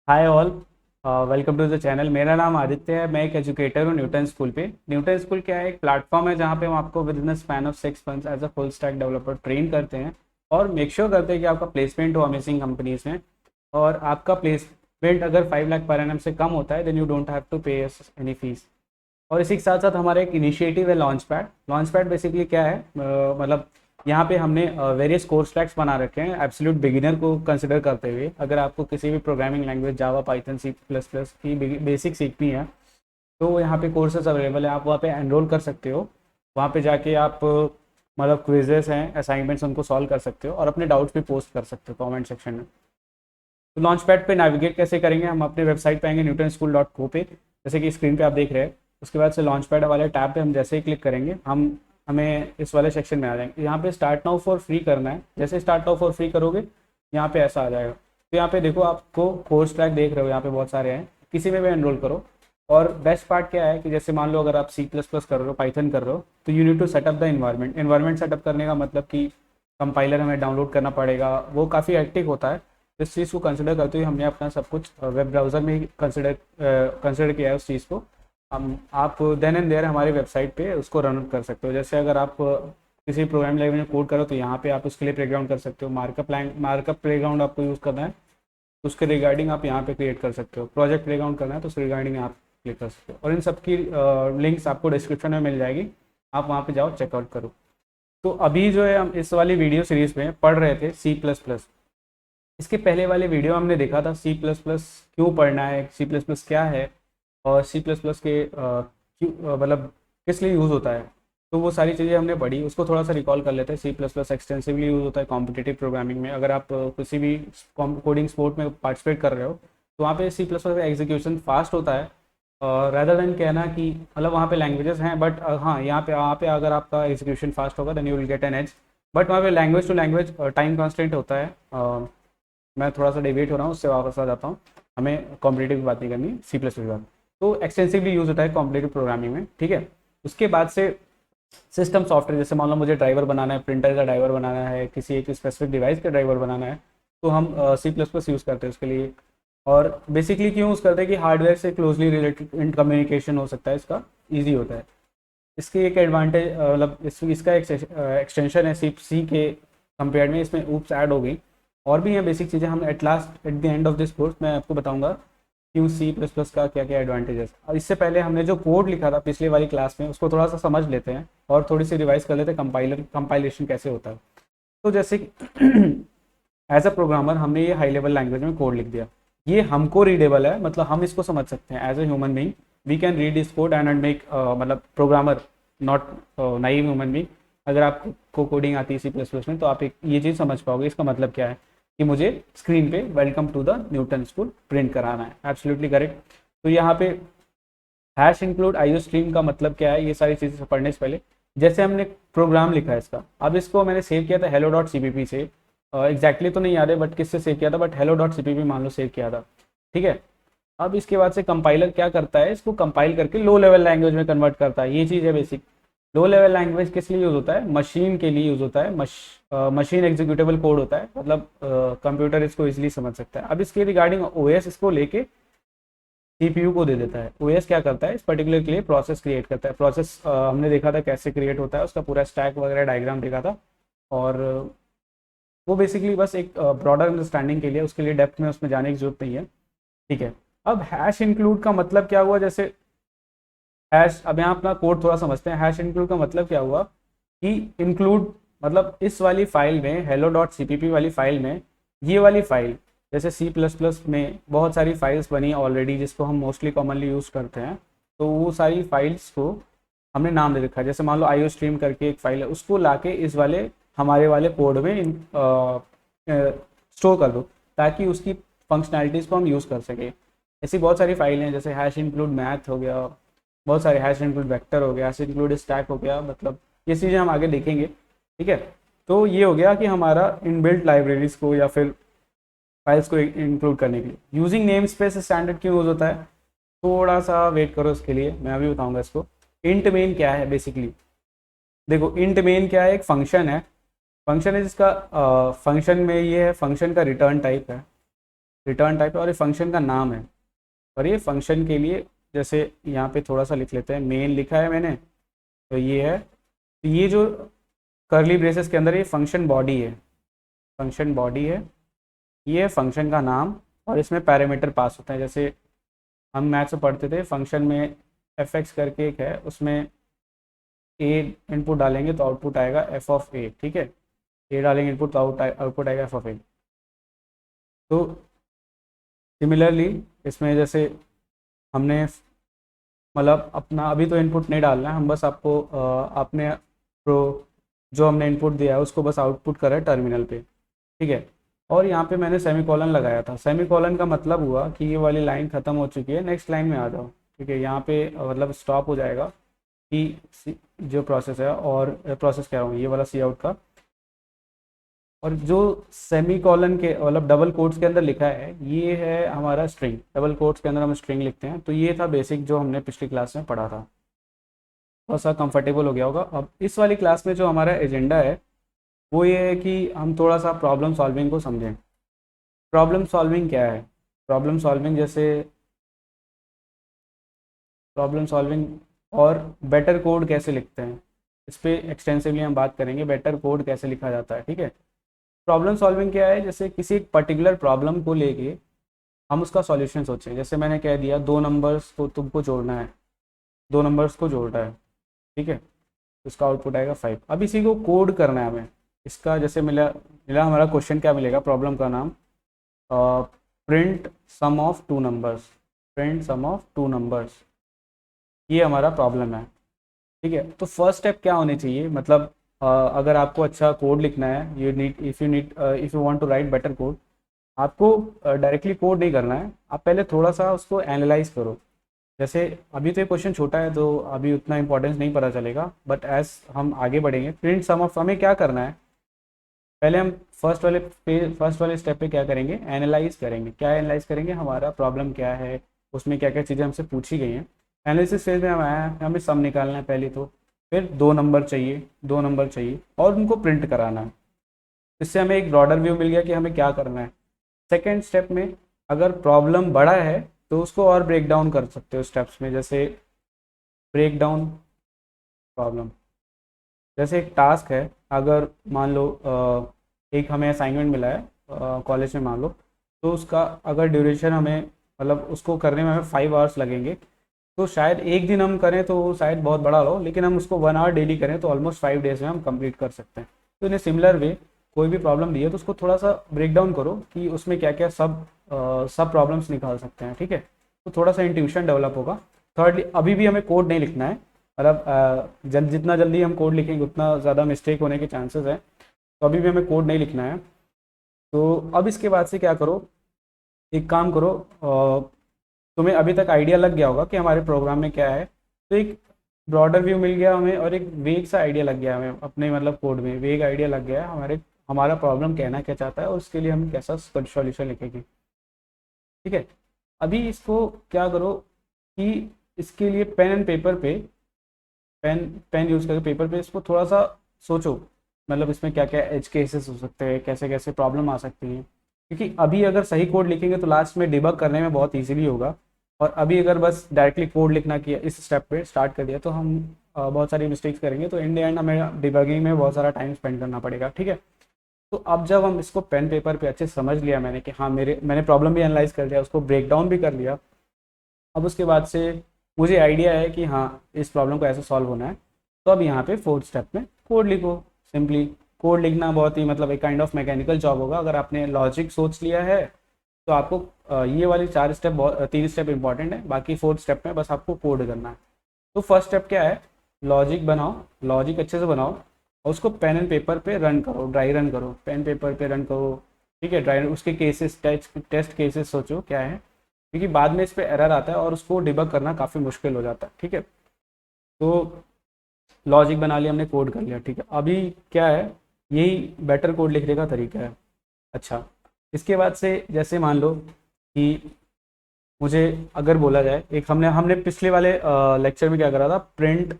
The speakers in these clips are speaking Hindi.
Hi all, welcome to the channel. मेरा नाम आदित्य है। मैं एक एजुकेटर हूँ न्यूटन स्कूल पे। न्यूटन स्कूल क्या है? एक प्लेटफॉर्म है जहाँ पे हम आपको within span of 6 months as a full stack developer train करते हैं और मेक श्योर करते हैं कि आपका प्लेसमेंट हो अमेजिंग कंपनीज में। और आपका प्लेसमेंट अगर 5 लाख पर एनम से कम होता है then you don't have to pay any fees. और इसी के साथ साथ हमारा एक इनिशिएटिव है launch pad. Launch pad basically क्या है, मतलब यहाँ पे हमने वेरियस कोर्स ट्रैक्स बना रखे हैं एब्सोल्यूट बिगिनर को कंसिडर करते हुए। अगर आपको किसी भी programming language Java Python C plus plus की बेसिक सीखनी है तो यहाँ पे कोर्सेज अवेलेबल है, आप वहाँ पे एनरोल कर सकते हो। वहाँ पे जाके आप मतलब क्विजेस हैं, असाइनमेंट्स, उनको सॉल्व कर सकते हो और अपने डाउट्स भी पोस्ट कर सकते हो कमेंट सेक्शन में। तो लॉन्च पैड पे नेविगेट कैसे करेंगे? हम अपने वेबसाइट पे आएंगे newtonschool.co पे, जैसे कि स्क्रीन पे आप देख रहे हैं। उसके बाद से लॉन्च पैड वाले टैब पे हम जैसे ही क्लिक करेंगे हम हमें इस वाले सेक्शन में आ जाएंगे। यहाँ पे स्टार्ट नाउ फॉर फ्री करना है। जैसे स्टार्ट नाउ फॉर फ्री करोगे यहाँ पे ऐसा आ जाएगा। तो यहाँ पे देखो, आपको कोर्स ट्रैक देख रहे हो, यहाँ पे बहुत सारे हैं, किसी में भी एनरोल करो। और बेस्ट पार्ट क्या है कि जैसे मान लो अगर आप सी प्लस प्लस कर रहे हो, पाइथन कर रहे हो, तो you need to set up the environment. Environment setup करने का मतलब कि कंपाइलर हमें डाउनलोड करना पड़ेगा, वो काफ़ी हेक्टिक होता है। इस चीज़ को कंसिडर करते हुए हमने अपना सब कुछ वेब ब्राउज़र में ही कंसिडर किया है उस चीज़ को। हम आप देन एंड देयर हमारी वेबसाइट पे उसको रन कर सकते हो। जैसे अगर आप किसी प्रोग्राम लैंग्वेज में कोड करो तो यहाँ पे आप उसके लिए प्लेग्राउंड कर सकते हो। मार्कअप प्लेग्राउंड आपको यूज़ करना है तो उसके रिगार्डिंग आप यहाँ पे क्रिएट कर सकते हो। प्रोजेक्ट प्लेग्राउंड करना है तो उसके रिगार्डिंग आप क्लिक कर सकते हो। और इन सब की लिंक्स आपको डिस्क्रिप्शन में मिल जाएगी, आप वहाँ पे जाओ चेकआउट करो। तो अभी जो है हम इस वाली वीडियो सीरीज में पढ़ रहे थे सी प्लस प्लस। इसके पहले वाले वीडियो हमने देखा था सी प्लस प्लस क्यों पढ़ना है, सी प्लस प्लस क्या है, और सी प्लस प्लस के क्यों मतलब किस लिए यूज़ होता है। तो वो सारी चीज़ें हमने पढ़ी, उसको थोड़ा सा रिकॉल कर लेते हैं। C plus plus extensively use होता है कॉम्पिटिटिव प्रोग्रामिंग में। अगर आप किसी भी कोडिंग स्पोर्ट में पार्टिसिपेट कर रहे हो तो वहाँ पे सी प्लस प्लस का एग्जीक्यूशन फास्ट होता है। रैदर देन कहना कि मतलब वहाँ पे लैंग्वेजेस हैं बट हाँ, यहाँ पे अगर आपका एग्जीक्यूशन फास्ट होगा then you will get an edge. But वहाँ पे language to language time constant होता है। मैं थोड़ा सा डिवेट हो रहा हूँ, उससे वापस आ जाता हूँ। हमें कॉम्पिटेटिव की बात नहीं करनी, सी प्लस की बात। तो एक्सटेंसिवली यूज होता है कॉम्पिटेटिव प्रोग्रामिंग में, ठीक है। उसके बाद से सिस्टम सॉफ्टवेयर, जैसे मान लो मुझे ड्राइवर बनाना है, प्रिंटर का ड्राइवर बनाना है, किसी एक स्पेसिफिक डिवाइस का ड्राइवर बनाना है, तो हम सी प्लस प्लस यूज़ करते हैं उसके लिए। और बेसिकली क्यों यूज़ करते हैं कि हार्डवेयर से क्लोजली रिलेटेड कम्युनिकेशन हो सकता है, इसका ईजी होता है। इसकी एक एडवांटेज मतलब इसका एक एक्सटेंशन है सी के कंपेयर में, इसमें ऊप्स ऐड हो गई। और भी हैं बेसिक चीज़ें, हम at last at the end of this course मैं आपको बताऊंगा क्यों सी प्लस प्लस का क्या क्या एडवांटेजेस। और इससे पहले हमने जो कोड लिखा था पिछले वाली क्लास में उसको थोड़ा सा समझ लेते हैं और थोड़ी सी रिवाइज कर लेते हैं कंपाइलेशन कैसे होता है। तो जैसे कि एज अ प्रोग्रामर हमने ये हाई लेवल लैंग्वेज में कोड लिख दिया, ये हमको रीडेबल है, मतलब हम इसको समझ सकते हैं as a human being. We can read this code and make मतलब programmer, not naive human being. अगर आपको कोडिंग आती है सी प्लस प्लस में तो आप एक ये चीज़ समझ पाओगे इसका मतलब क्या है कि मुझे स्क्रीन पे welcome to the Newton School print कराना है। Absolutely correct. तो यहाँ पे हैश इंक्लूड आईओ स्ट्रीम का मतलब क्या है, ये सारी चीज़ें पढ़ने से पहले जैसे हमने प्रोग्राम लिखा है इसका, अब इसको मैंने सेव किया था hello dot C P P से। एग्जैक्टली तो नहीं याद है बट किससे सेव किया था, but hello dot C P P मान लो सेव किया था, ठीक है। अब इसके बाद से कंपाइलर क्या करता है, इसको कंपाइल करके लो लेवल लैंग्वेज में कन्वर्ट करता है। ये चीज़ है बेसिक। लो लेवल लैंग्वेज किस लिए यूज़ होता है? मशीन के लिए यूज़ होता है। मशीन एग्जीक्यूटेबल कोड होता है, मतलब कंप्यूटर इसको इजीली समझ सकता है। अब इसके रिगार्डिंग ओएस इसको लेके सीपीयू को दे देता है। ओएस क्या करता है, इस पर्टिकुलर के लिए प्रोसेस क्रिएट करता है। प्रोसेस हमने देखा था कैसे क्रिएट होता है, उसका पूरा स्टैक वगैरह डायग्राम देखा था। और वो बेसिकली बस एक ब्रॉडर अंडरस्टैंडिंग के लिए, उसके लिए डेप्थ में उसमें जाने की जरूरत नहीं है, ठीक है। अब हैश इंक्लूड का मतलब क्या हुआ? जैसे हैश, अब यहाँ अपना कोड थोड़ा समझते हैं। हैश इंक्लूड का मतलब क्या हुआ कि इंक्लूड मतलब इस वाली फाइल में, hello dot C P P वाली फाइल में, ये वाली फाइल, जैसे सी प्लस प्लस में बहुत सारी फाइल्स बनी ऑलरेडी जिसको हम मोस्टली कॉमनली यूज़ करते हैं। तो वो सारी फाइल्स को हमने नाम दे रखा है। जैसे मान लो आईओ स्ट्रीम करके एक फाइल है, उसको लाके इस वाले हमारे वाले कोड में स्टोर कर दो ताकि उसकी फंक्शनैलिटीज़ को हम यूज़ कर सकें। ऐसी बहुत सारी फाइलें हैं, जैसे हैश इंक्लूड मैथ हो गया, बहुत सारे हैश इंक्लूड वेक्टर हो गया, हैश इंक्लूड स्टैक हो गया, मतलब ये चीज़ें हम आगे देखेंगे, ठीक है। तो ये हो गया कि हमारा इनबिल्ट लाइब्रेरीज को या फिर फाइल्स को इंक्लूड करने के लिए यूजिंग नेम स्पेस स्टैंडर्ड क्यों यूज होता है। थोड़ा सा वेट करो, इसके लिए मैं अभी बताऊंगा इसको। इंट मेन क्या है बेसिकली? देखो, इंट मेन क्या है? एक फंक्शन है। फंक्शन है जिसका फंक्शन में ये है, फंक्शन का रिटर्न टाइप है। रिटर्न टाइप है और ये फंक्शन का नाम है। और ये फंक्शन के लिए जैसे यहाँ पे थोड़ा सा लिख लेते हैं, मेन लिखा है मैंने, तो ये है। तो ये जो करली ब्रेसेस के अंदर ये फंक्शन बॉडी है, फंक्शन बॉडी है, ये है फंक्शन का नाम। और इसमें पैरामीटर पास होता है, जैसे हम मैथ्स में पढ़ते थे, फंक्शन में एफ एक्स करके एक है, उसमें ए इनपुट डालेंगे तो आउटपुट आएगा एफ ऑफ ए, ठीक है। ए डालेंगे इनपुट तो आउटपुट आएगा एफ ऑफ ए। तो सिमिलरली इसमें जैसे हमने मतलब अपना अभी तो इनपुट नहीं डालना है, हम बस आपको आपने प्रो जो हमने इनपुट दिया है उसको बस आउटपुट करा है टर्मिनल पे, ठीक है। और यहाँ पे मैंने सेमीकोलन लगाया था। सेमीकोलन का मतलब हुआ कि ये वाली लाइन ख़त्म हो चुकी है, नेक्स्ट लाइन में आ जाओ, ठीक है। यहाँ पे मतलब स्टॉप हो जाएगा कि जो प्रोसेस है, और प्रोसेस कह रहा हूँ ये वाला सी आउट का। और जो सेमीकोलन के मतलब डबल कोट्स के अंदर लिखा है ये है हमारा स्ट्रिंग। डबल कोट्स के अंदर हम स्ट्रिंग लिखते हैं। तो ये था बेसिक जो हमने पिछली क्लास में पढ़ा था, थोड़ा सा कंफर्टेबल हो गया होगा। अब इस वाली क्लास में जो हमारा एजेंडा है वो ये है कि हम थोड़ा सा प्रॉब्लम सॉल्विंग को समझें। प्रॉब्लम सॉल्विंग क्या है? प्रॉब्लम सॉल्विंग जैसे प्रॉब्लम सॉल्विंग और बेटर कोड कैसे लिखते हैं, इस पर एक्सटेंसिवली हम बात करेंगे, बेटर कोड कैसे लिखा जाता है, ठीक है। प्रॉब्लम सॉल्विंग क्या है? जैसे किसी एक पर्टिकुलर प्रॉब्लम को लेके हम उसका सॉल्यूशन सोचें। जैसे मैंने कह दिया दो नंबर्स को तुमको जोड़ना है, दो नंबर्स को जोड़ना है, ठीक है। उसका आउटपुट आएगा 5। अब इसी को कोड करना है हमें। इसका जैसे मिला मिला हमारा क्वेश्चन क्या मिलेगा, प्रॉब्लम का नाम print sum of two numbers, print sum of two numbers, ये हमारा प्रॉब्लम है, ठीक है। तो फर्स्ट स्टेप क्या होनी चाहिए, मतलब अगर आपको अच्छा कोड लिखना है, if you want to write better code, आपको डायरेक्टली कोड नहीं करना है, आप पहले थोड़ा सा उसको एनालाइज करो। जैसे अभी तो ये क्वेश्चन छोटा है तो अभी उतना इंपॉर्टेंस नहीं पता चलेगा, बट एज हम आगे बढ़ेंगे प्रिंट सम ऑफ, हमें क्या करना है, पहले हम फर्स्ट वाले स्टेप पे क्या करेंगे, एनालाइज करेंगे। क्या एनालाइज करेंगे, हमारा प्रॉब्लम क्या है, उसमें क्या क्या चीज़ें हमसे पूछी गई हैं। एनालिसिस फेज में हम आया है, हमें सम निकालना है पहले तो, फिर दो नंबर चाहिए, दो नंबर चाहिए और उनको प्रिंट कराना है। इससे हमें एक ब्रॉडर व्यू मिल गया कि हमें क्या करना है। सेकेंड स्टेप में अगर प्रॉब्लम बड़ा है तो उसको और ब्रेक डाउन कर सकते हो स्टेप्स में, जैसे ब्रेक डाउन प्रॉब्लम। जैसे एक टास्क है, अगर मान लो एक हमें असाइनमेंट मिला है कॉलेज में मान लो, तो उसका अगर ड्यूरेशन हमें मतलब उसको करने में हमें 5 आवर्स लगेंगे, तो शायद एक दिन हम करें तो वो शायद बहुत बड़ा हो, लेकिन हम उसको 1 आवर डेली करें तो ऑलमोस्ट 5 डेज में हम कंप्लीट कर सकते हैं। तो इन सिमिलर वे कोई भी प्रॉब्लम दी है तो उसको थोड़ा सा ब्रेक डाउन करो कि उसमें क्या क्या सब प्रॉब्लम्स निकाल सकते हैं, ठीक है। तो थोड़ा सा इंट्यूशन डेवलप होगा। थिर्डली अभी भी हमें कोड नहीं लिखना है, मतलब जितना जल्दी हम कोड लिखेंगे उतना ज़्यादा मिस्टेक होने के चांसेस हैं, तो अभी भी हमें कोड नहीं लिखना है। तो अब इसके बाद से क्या करो, एक काम करो, तुम्हें अभी तक आइडिया लग गया होगा कि हमारे प्रोग्राम में क्या है, तो एक ब्रॉडर व्यू मिल गया हमें और एक वेग सा आइडिया लग गया हमें, अपने मतलब कोड में वेग आइडिया लग गया है हमारा प्रॉब्लम कहना क्या चाहता है और उसके लिए हम कैसा सॉल्यूशन लिखेंगे, ठीक है। अभी इसको क्या करो कि इसके लिए पेन एंड पेपर पे पेन पेन यूज़ करके पेपर पे इसको थोड़ा सा सोचो, मतलब इसमें क्या क्या एज केसेस हो सकते हैं, कैसे कैसे प्रॉब्लम आ सकती हैं। क्योंकि अभी अगर सही कोड लिखेंगे तो लास्ट में डिबग करने में बहुत इजीली होगा, और अभी अगर बस डायरेक्टली कोड लिखना किया, इस स्टेप पे स्टार्ट कर दिया, तो हम बहुत सारी मिस्टेक्स करेंगे, तो इन द एंड हमें डिबगिंग में बहुत सारा टाइम स्पेंड करना पड़ेगा, ठीक है। तो अब जब हम इसको पेन पेपर पे अच्छे से समझ लिया मैंने कि हाँ मैंने प्रॉब्लम भी एनालाइज कर लिया, उसको ब्रेक डाउन भी कर लिया, अब उसके बाद से मुझे आइडिया है कि हाँ इस प्रॉब्लम को ऐसे सॉल्व होना है, तो अब यहाँ पे फोर्थ स्टेप में कोड लिखो। सिंपली कोड लिखना बहुत ही मतलब एक काइंड ऑफ मैकेनिकल जॉब होगा। अगर आपने लॉजिक सोच लिया है तो आपको ये वाली 4 स्टेप, 3 स्टेप इंपॉर्टेंट है, बाकी 4th स्टेप में बस आपको कोड करना है। तो फर्स्ट स्टेप क्या है, लॉजिक बनाओ, लॉजिक अच्छे से बनाओ और उसको पेन एंड पेपर पे रन करो, ड्राई रन करो, पेन पेपर पे रन करो, ठीक है। ड्राई उसके केसेस टेस्ट केसेस सोचो क्या है, क्योंकि बाद में इस पर एरर आता है और उसको डिबग करना काफ़ी मुश्किल हो जाता है, ठीक है। तो लॉजिक बना लिया हमने, कोड कर लिया, ठीक है। अभी क्या है, यही बेटर कोड लिखने का तरीका है। अच्छा, इसके बाद से जैसे मान लो कि मुझे अगर बोला जाए, एक हमने हमने पिछले वाले लेक्चर में क्या करा था, print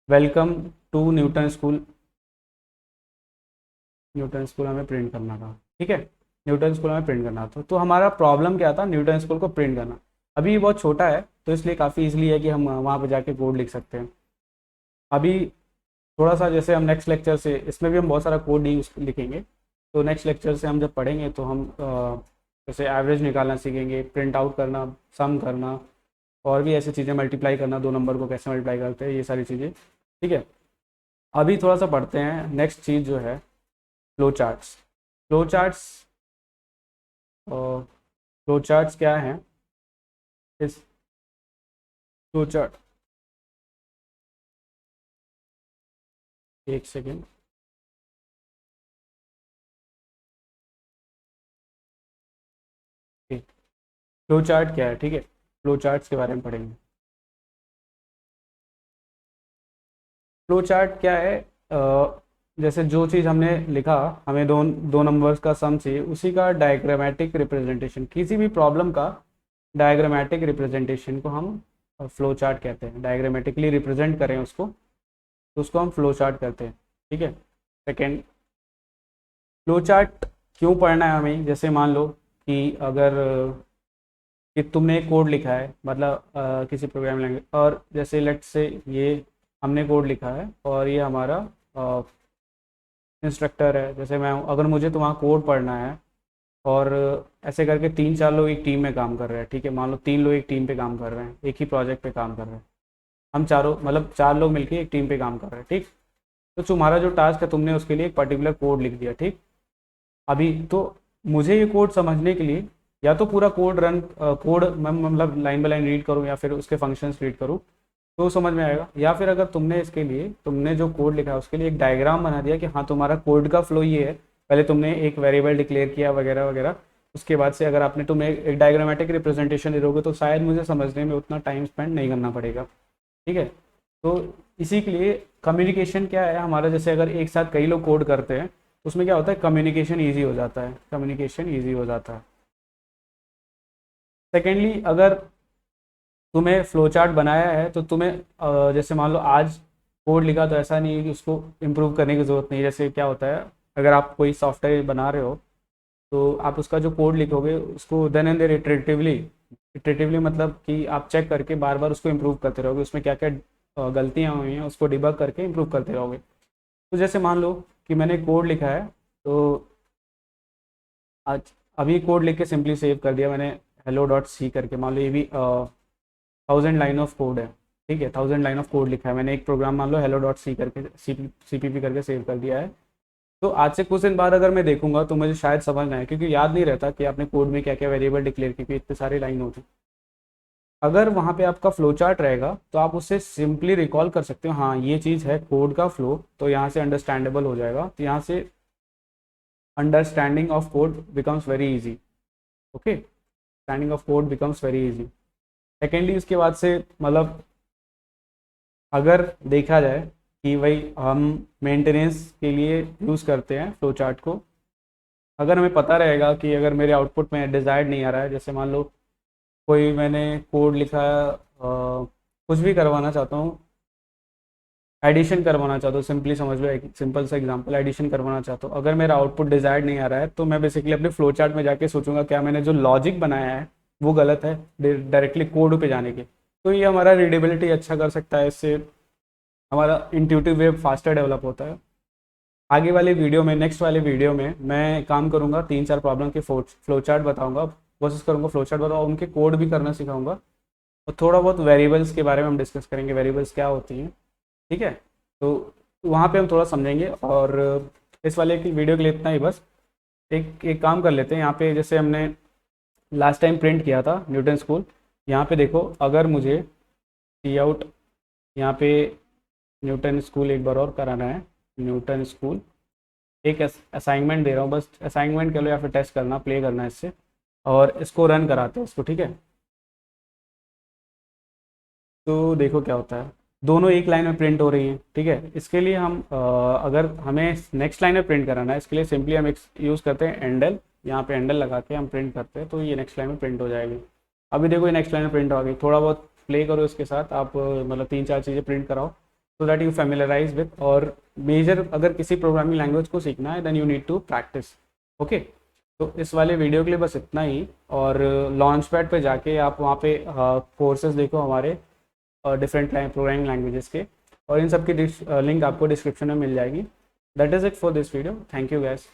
welcome to Newton School, Newton School हमें प्रिंट करना था, ठीक है। न्यूटन स्कूल में प्रिंट करना था। तो हमारा प्रॉब्लम क्या था, न्यूटन स्कूल को प्रिंट करना। अभी ये बहुत छोटा है तो इसलिए काफ़ी ईजिली है कि हम वहाँ पर जाके कोड लिख सकते हैं। अभी थोड़ा सा जैसे हम नेक्स्ट लेक्चर से, इसमें भी हम बहुत सारा कोड ही लिखेंगे, तो नेक्स्ट लेक्चर से हम जब पढ़ेंगे तो हम जैसे एवरेज निकालना सीखेंगे, प्रिंट आउट करना, सम करना, और भी ऐसी चीज़ें, मल्टीप्लाई करना, दो नंबर को कैसे मल्टीप्लाई करते हैं, ये सारी चीज़ें। ठीक है, अभी थोड़ा सा पढ़ते हैं नेक्स्ट चीज़ जो है flow charts. Flow charts flow charts क्या है, इस फ्लो चार्ट, एक सेकेंड, फ्लो चार्ट क्या है, ठीक है, फ्लो चार्ट्स के बारे में पढ़ेंगे। फ्लो चार्ट क्या है, जैसे जो चीज़ हमने लिखा, हमें दो दो नंबर्स का सम चाहिए, उसी का डायग्रामेटिक रिप्रेजेंटेशन, किसी भी प्रॉब्लम का डायग्रामेटिक रिप्रेजेंटेशन को हम फ्लो चार्ट कहते हैं। डायग्रामेटिकली रिप्रेजेंट करें उसको, तो उसको हम फ्लो चार्ट करते हैं। ठीक है, सेकेंड, फ्लो चार्ट क्यों पढ़ना है हमें, जैसे मान लो कि अगर कि तुमने एक कोड लिखा है, मतलब किसी प्रोग्राम लैंग्वेज, और जैसे लेट से ये हमने कोड लिखा है और ये हमारा इंस्ट्रक्टर है, जैसे मैं हूँ, अगर मुझे तो वहाँ कोड पढ़ना है और ऐसे करके 3-4 लोग एक टीम में काम कर रहे हैं। ठीक है, मान लो 3 लोग एक टीम पे काम कर रहे हैं, एक ही प्रोजेक्ट पे काम कर रहे हैं, हम चारों मतलब 4 लोग मिलकर एक टीम पे काम कर रहे हैं। ठीक, तो तुम्हारा जो टास्क है, तुमने उसके लिए एक पर्टिकुलर कोड लिख दिया। ठीक, अभी तो मुझे ये कोड समझने के लिए या तो पूरा कोड मैं मतलब लाइन बाय लाइन रीड करूँ, या फिर उसके फंक्शंस रीड करूँ तो समझ में आएगा, या फिर अगर तुमने इसके लिए, तुमने जो कोड लिखा है उसके लिए एक डायग्राम बना दिया कि हाँ तुम्हारा कोड का फ्लो ये है, पहले तुमने एक वेरिएबल डिक्लेयर किया वगैरह वगैरह, उसके बाद से अगर आपने तुम्हें एक डायग्रामेटिक रिप्रेजेंटेशन दे दोगे तो शायद मुझे समझने में उतना टाइम स्पेंड नहीं करना पड़ेगा। ठीक है, तो इसी के लिए कम्युनिकेशन क्या है हमारा, जैसे अगर एक साथ कई लोग कोड करते हैं तो उसमें क्या होता है, कम्युनिकेशन ईजी हो जाता है, कम्युनिकेशन ईजी हो जाता है। सेकेंडली, अगर तुम्हें फ्लो चार्ट बनाया है तो तुम्हें जैसे मान लो आज कोड लिखा, तो ऐसा नहीं है कि उसको इम्प्रूव करने की ज़रूरत नहीं है। जैसे क्या होता है, अगर आप कोई सॉफ्टवेयर बना रहे हो तो आप उसका जो कोड लिखोगे उसको then and there iteratively, iteratively मतलब कि आप चेक करके बार बार उसको इम्प्रूव करते रहोगे, उसमें क्या क्या गलतियाँ हुई हैं उसको डिबग करके इम्प्रूव करते रहोगे। तो जैसे मान लो कि मैंने कोड लिखा है, तो आज अभी कोड लिख के सिंपली सेव कर दिया मैंने, हेलो डॉट सी करके, मान लो ये भी 1000 लाइन ऑफ कोड है। ठीक है, 1000 लाइन ऑफ कोड लिखा है मैंने, एक प्रोग्राम मान लो हेलो डॉट सी करके CPP करके सेव कर दिया है। तो आज से कुछ दिन बाद अगर मैं देखूंगा तो मुझे शायद समझ ना आए, क्योंकि याद नहीं रहता कि आपने कोड में क्या क्या वेरिएबल डिक्लेयर की, क्योंकि इतने सारी लाइन होती। अगर वहाँ पे आपका फ्लो चार्ट रहेगा तो आप उससे सिंपली रिकॉल कर सकते हो, हाँ ये चीज़ है कोड का फ्लो, तो यहाँ से अंडरस्टैंडेबल हो जाएगा, तो यहाँ से understanding of code becomes very easy. Okay, understanding of code becomes very easy. Secondly, उसके बाद से मतलब अगर देखा जाए कि भाई हम मेंटेनेंस के लिए यूज़ करते हैं फ्लो चार्ट को, अगर हमें पता रहेगा कि अगर मेरे आउटपुट में डिज़ायर्ड नहीं आ रहा है, जैसे मान लो कोई मैंने कोड लिखा है, कुछ भी करवाना चाहता हूँ, एडिशन करवाना चाहता हूँ, सिंपली समझ लो, एक सिंपल सा एग्जांपल, एडिशन करवाना चाहता हूँ, अगर मेरा आउटपुट डिज़ायर्ड नहीं आ रहा है तो मैं बेसिकली अपने फ्लो चार्ट में जाके सोचूंगा क्या मैंने जो लॉजिक बनाया है वो गलत है, डायरेक्टली कोड पे जाने के। तो ये हमारा रीडेबिलिटी अच्छा कर सकता है, इससे हमारा इंट्यूटिव वे फास्टर डेवलप होता है। आगे वाले वीडियो में, नेक्स्ट वाले वीडियो में मैं काम करूँगा, 3-4 प्रॉब्लम के फ्लो चार्ट बताऊँगा, कोशिश करूँगा फ्लो चार्ट बताऊँ, उनके कोड भी करना सिखाऊंगा, और थोड़ा बहुत वेरिएबल्स के बारे में हम डिस्कस करेंगे, वेरिएबल्स क्या होती हैं। ठीक है, तो वहाँ पे हम थोड़ा समझेंगे, और इस वाले की वीडियो के लिए इतना ही बस। एक एक काम कर लेते हैं, यहाँ पे जैसे हमने लास्ट टाइम प्रिंट किया था न्यूटन स्कूल, यहाँ पे देखो, अगर मुझे सी आउट यहाँ पे न्यूटन स्कूल एक बार और कराना है, न्यूटन स्कूल एक असाइनमेंट दे रहा हूँ, बस असाइनमेंट कर लो या फिर टेस्ट करना, प्ले करना है इससे, और इसको रन कराते हैं इसको। ठीक है, तो देखो क्या होता है, दोनों एक लाइन में प्रिंट हो रही हैं। ठीक है, इसके लिए हम अगर हमें नेक्स्ट लाइन में प्रिंट कराना है, इसके लिए सिंपली हम यूज़ करते हैं एंडल, यहाँ पे एंडल लगा के हम प्रिंट करते हैं, तो ये नेक्स्ट लाइन में प्रिंट हो जाएगी। अभी देखो ये नेक्स्ट लाइन में प्रिंट हो गई, थोड़ा बहुत प्ले करो इसके साथ आप, मतलब 3-4 चीज़ें प्रिंट कराओ, so that you familiarise with. और मेजर अगर किसी प्रोग्रामिंग लैंग्वेज को सीखना है then you need to practise. Okay, तो इस वाले वीडियो के लिए बस इतना ही। और लॉन्च पैड पर जाके आप वहाँ पे कोर्सेज देखो हमारे डिफरेंट प्रोग्रामिंग लैंग्वेजेस के, और इन सब की लिंक आपको डिस्क्रिप्शन में मिल जाएगी। That is it for this video. Thank you gas.